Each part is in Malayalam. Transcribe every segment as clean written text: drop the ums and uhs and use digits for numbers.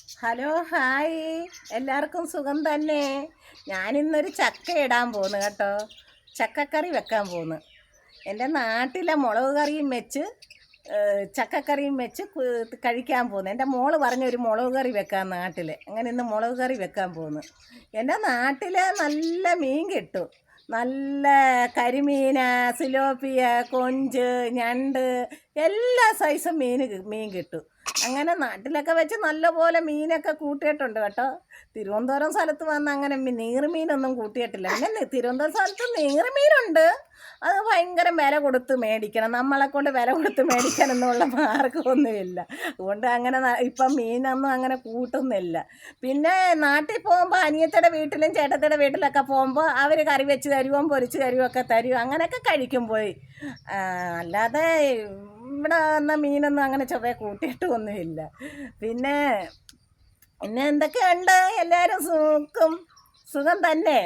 ഹലോ ഹായ്, എല്ലാവർക്കും സുഖം തന്നെ. ഞാനിന്നൊരു ചക്ക ഇടാൻ പോന്നു കേട്ടോ. ചക്കക്കറി വെക്കാൻ പോന്നു. എൻ്റെ നാട്ടിലെ മുളക് കറിയും വെച്ച് ചക്കക്കറിയും വെച്ച് കഴിക്കാൻ പോന്നു. എൻ്റെ മോള് പറഞ്ഞൊരു മുളക് കറി വെക്കാൻ നാട്ടിൽ. അങ്ങനെ ഇന്ന് മുളക് കറി വെക്കാൻ പോന്നു. എൻ്റെ നാട്ടിൽ നല്ല മീൻ കിട്ടും. നല്ല കരിമീൻ, സിലോപ്പിയ, കൊഞ്ച്, ഞണ്ട്, എല്ലാ സൈസും മീൻ കിട്ടും. അങ്ങനെ നാട്ടിലൊക്കെ വെച്ച് നല്ലപോലെ മീനൊക്കെ കൂട്ടിയിട്ടുണ്ട് കേട്ടോ. തിരുവനന്തപുരം സ്ഥലത്ത് വന്ന് അങ്ങനെ നീറുമീനൊന്നും കൂട്ടിയിട്ടില്ല. പിന്നെ തിരുവനന്തപുരം സ്ഥലത്ത് നീറുമീനുണ്ട്. അത് ഭയങ്കര വില കൊടുത്ത് മേടിക്കണം. നമ്മളെ കൊണ്ട് വില കൊടുത്ത് മേടിക്കാനൊന്നുള്ള മാർഗ്ഗമൊന്നുമില്ല. അതുകൊണ്ട് അങ്ങനെ ഇപ്പം മീനൊന്നും അങ്ങനെ കൂട്ടുന്നില്ല. പിന്നെ നാട്ടിൽ പോകുമ്പോൾ അനിയത്തിയുടെ വീട്ടിലും ചേട്ടത്തിയുടെ വീട്ടിലൊക്കെ പോകുമ്പോൾ അവർ കറി വെച്ച് തരുവോ പൊരിച്ച് തരുവോ ഒക്കെ തരും. അങ്ങനെയൊക്കെ കഴിക്കും പോയി. അല്ലാതെ ഇവിടെ വന്ന മീനൊന്നും അങ്ങനെ ചൊവ്വേ കൂട്ടിയിട്ടൊന്നുമില്ല. പിന്നെ എന്തൊക്കെയുണ്ട്? എല്ലാവരും സുഖം തന്നെ.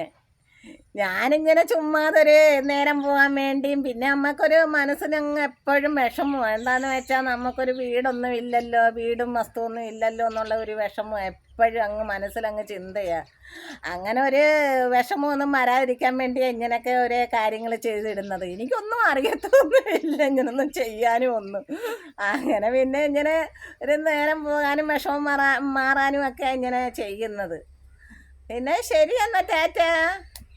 ഞാനിങ്ങനെ ചുമ്മാതൊരു നേരം പോകാൻ വേണ്ടിയും പിന്നെ നമുക്കൊരു മനസ്സിനങ്ങ് എപ്പോഴും വിഷമം. എന്താണെന്ന് വെച്ചാൽ നമുക്കൊരു വീടൊന്നും ഇല്ലല്ലോ, വീടും വസ്തുവൊന്നും ഇല്ലല്ലോ എന്നുള്ള ഒരു വിഷമം എപ്പോഴും അങ്ങ് മനസ്സിലങ്ങ് ചിന്തയാണ്. അങ്ങനെ ഒരു വിഷമമൊന്നും വരാതിരിക്കാൻ വേണ്ടിയാണ് ഇങ്ങനെയൊക്കെ ഒരേ കാര്യങ്ങൾ ചെയ്തിടുന്നത്. എനിക്കൊന്നും അറിയത്തൊന്നുമില്ല ഇങ്ങനൊന്നും ചെയ്യാനും ഒന്നും. അങ്ങനെ പിന്നെ ഇങ്ങനെ ഒരു നേരം പോകാനും വിഷമം മാറാനും ഒക്കെ ഇങ്ങനെ ചെയ്യുന്നത്. പിന്നെ ശരി എന്നാൽ ടാറ്റാ.